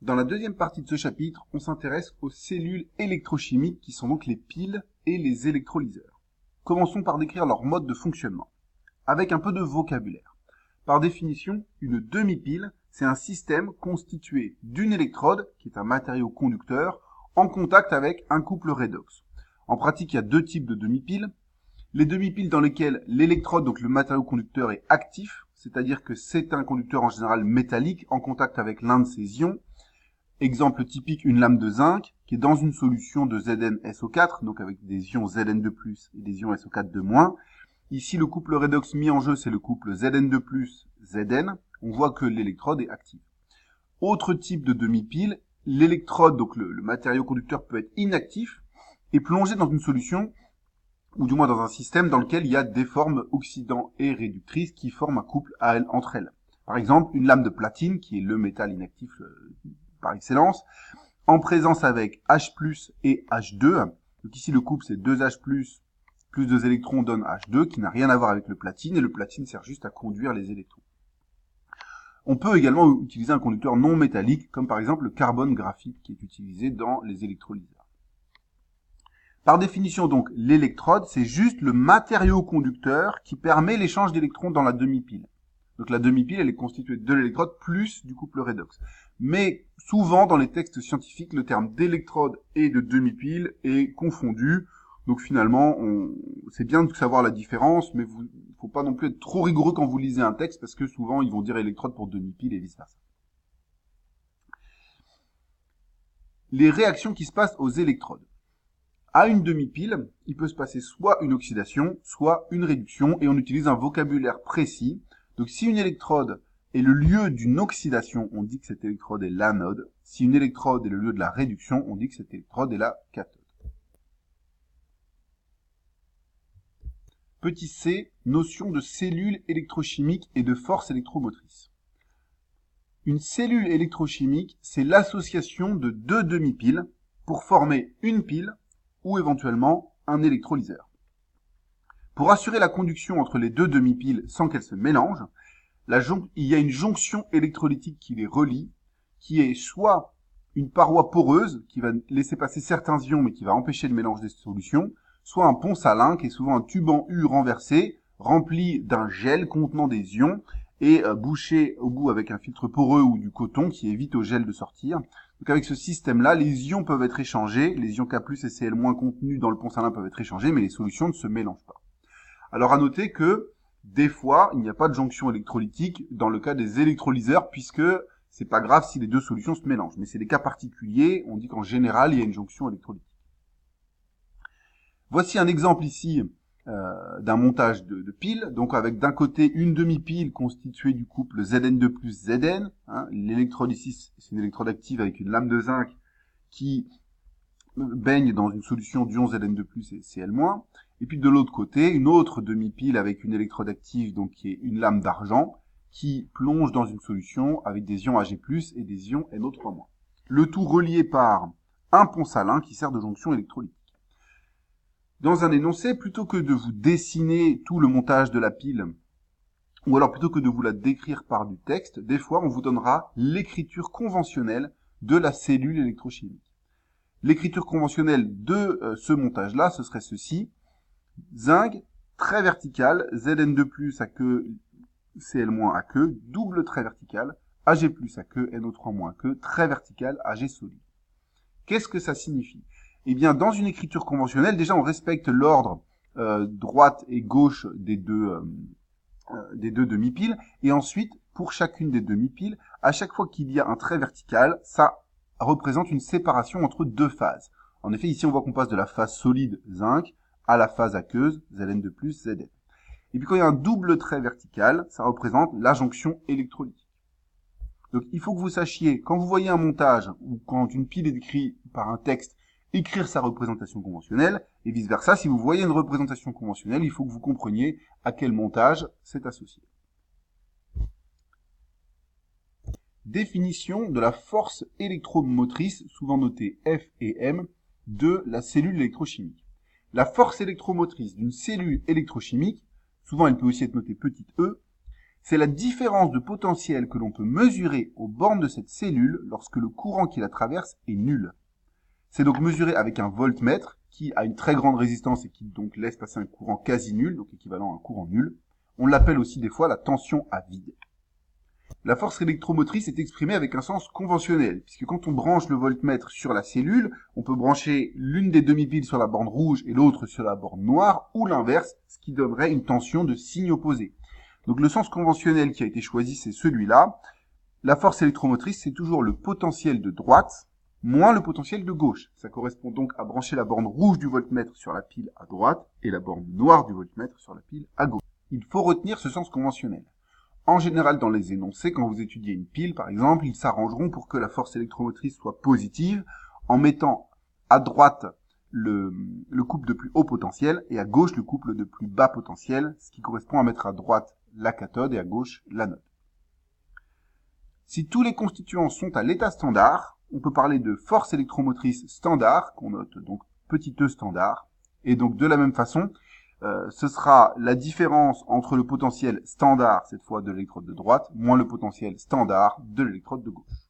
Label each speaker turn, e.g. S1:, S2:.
S1: Dans la deuxième partie de ce chapitre, on s'intéresse aux cellules électrochimiques qui sont donc les piles et les électrolyseurs. Commençons par décrire leur mode de fonctionnement, avec un peu de vocabulaire. Par définition, une demi-pile, c'est un système constitué d'une électrode, qui est un matériau conducteur, en contact avec un couple redox. En pratique, il y a deux types de demi-piles. Les demi-piles dans lesquelles l'électrode, donc le matériau conducteur, est actif, c'est-à-dire que c'est un conducteur en général métallique en contact avec l'un de ses ions. Exemple typique, une lame de zinc qui est dans une solution de ZnSO4, donc avec des ions Zn2+, et des ions SO4-. Ici, le couple redox mis en jeu, c'est le couple Zn2+, Zn. On voit que l'électrode est active. Autre type de demi-pile, l'électrode, donc le matériau conducteur, peut être inactif et plongé dans une solution, ou du moins dans un système dans lequel il y a des formes oxydant et réductrices qui forment un couple entre elles. Par exemple, une lame de platine, qui est le métal inactif par excellence, en présence avec H+, et H2. Donc ici, le couple, c'est 2H+, plus 2 électrons donne H2, qui n'a rien à voir avec le platine, et le platine sert juste à conduire les électrons. On peut également utiliser un conducteur non métallique, comme par exemple le carbone graphite, qui est utilisé dans les électrolyseurs. Par définition, donc, l'électrode, c'est juste le matériau conducteur qui permet l'échange d'électrons dans la demi-pile. Donc la demi-pile, elle est constituée de l'électrode plus du couple redox. Mais souvent, dans les textes scientifiques, le terme d'électrode et de demi-pile est confondu. Donc finalement, c'est bien de savoir la différence, mais il ne faut pas non plus être trop rigoureux quand vous lisez un texte, parce que souvent, ils vont dire électrode pour demi-pile et vice-versa. Les réactions qui se passent aux électrodes. À une demi-pile, il peut se passer soit une oxydation, soit une réduction, et on utilise un vocabulaire précis. Donc si une électrode est le lieu d'une oxydation, on dit que cette électrode est l'anode. Si une électrode est le lieu de la réduction, on dit que cette électrode est la cathode. Petit c, notion de cellule électrochimique et de force électromotrice. Une cellule électrochimique, c'est l'association de deux demi-piles pour former une pile ou éventuellement un électrolyseur. Pour assurer la conduction entre les deux demi-piles sans qu'elles se mélangent, il y a une jonction électrolytique qui les relie, qui est soit une paroi poreuse qui va laisser passer certains ions mais qui va empêcher le mélange des solutions, soit un pont salin qui est souvent un tube en U renversé, rempli d'un gel contenant des ions et bouché au bout avec un filtre poreux ou du coton qui évite au gel de sortir. Donc avec ce système-là, les ions peuvent être échangés, les ions K+, et Cl- contenus dans le pont salin peuvent être échangés, mais les solutions ne se mélangent pas. Alors à noter que des fois, il n'y a pas de jonction électrolytique dans le cas des électrolyseurs, puisque c'est pas grave si les deux solutions se mélangent. Mais c'est des cas particuliers, on dit qu'en général, il y a une jonction électrolytique. Voici un exemple ici d'un montage de piles, donc avec d'un côté une demi-pile constituée du couple Zn2 plus Zn. L'électrode ici, c'est une électrode active avec une lame de zinc qui baigne dans une solution d'ions Zn2 plus et Cl-. Et puis de l'autre côté, une autre demi-pile avec une électrode active, donc qui est une lame d'argent, qui plonge dans une solution avec des ions Ag+, et des ions NO3-. Le tout relié par un pont salin qui sert de jonction électrolytique. Dans un énoncé, plutôt que de vous dessiner tout le montage de la pile, ou alors plutôt que de vous la décrire par du texte, des fois on vous donnera l'écriture conventionnelle de la cellule électrochimique. L'écriture conventionnelle de ce montage-là, ce serait ceci. Zinc, trait vertical, Zn2+, à queue, Cl- à queue, double trait vertical, Ag+ à queue, NO3- à queue, trait vertical, Ag solide. Qu'est-ce que ça signifie ? Eh bien, dans une écriture conventionnelle, déjà, on respecte l'ordre droite et gauche des deux demi-piles. Et ensuite, pour chacune des demi-piles, à chaque fois qu'il y a un trait vertical, ça représente une séparation entre deux phases. En effet, ici, on voit qu'on passe de la phase solide zinc à la phase aqueuse Zn2+, Zn. Et puis, quand il y a un double trait vertical, ça représente la jonction électrolytique. Donc, il faut que vous sachiez, quand vous voyez un montage ou quand une pile est décrite par un texte, écrire sa représentation conventionnelle, et vice-versa, si vous voyez une représentation conventionnelle, il faut que vous compreniez à quel montage c'est associé. Définition de la force électromotrice, souvent notée F et M, de la cellule électrochimique. La force électromotrice d'une cellule électrochimique, souvent elle peut aussi être notée petite e, C'est la différence de potentiel que l'on peut mesurer aux bornes de cette cellule lorsque le courant qui la traverse est nul. C'est donc mesuré avec un voltmètre qui a une très grande résistance et qui donc laisse passer un courant quasi nul, donc équivalent à un courant nul. On l'appelle aussi des fois la tension à vide. La force électromotrice est exprimée avec un sens conventionnel, puisque quand on branche le voltmètre sur la cellule, on peut brancher l'une des demi-piles sur la borne rouge et l'autre sur la borne noire, ou l'inverse, ce qui donnerait une tension de signe opposé. Donc le sens conventionnel qui a été choisi, c'est celui-là. La force électromotrice, c'est toujours le potentiel de droite moins le potentiel de gauche. Ça correspond donc à brancher la borne rouge du voltmètre sur la pile à droite et la borne noire du voltmètre sur la pile à gauche. Il faut retenir ce sens conventionnel. En général, dans les énoncés, quand vous étudiez une pile, par exemple, ils s'arrangeront pour que la force électromotrice soit positive en mettant à droite le couple de plus haut potentiel et à gauche le couple de plus bas potentiel, ce qui correspond à mettre à droite la cathode et à gauche l'anode. Si tous les constituants sont à l'état standard, on peut parler de force électromotrice standard, qu'on note donc petit e standard, et donc de la même façon, ce sera la différence entre le potentiel standard, cette fois de l'électrode de droite, moins le potentiel standard de l'électrode de gauche.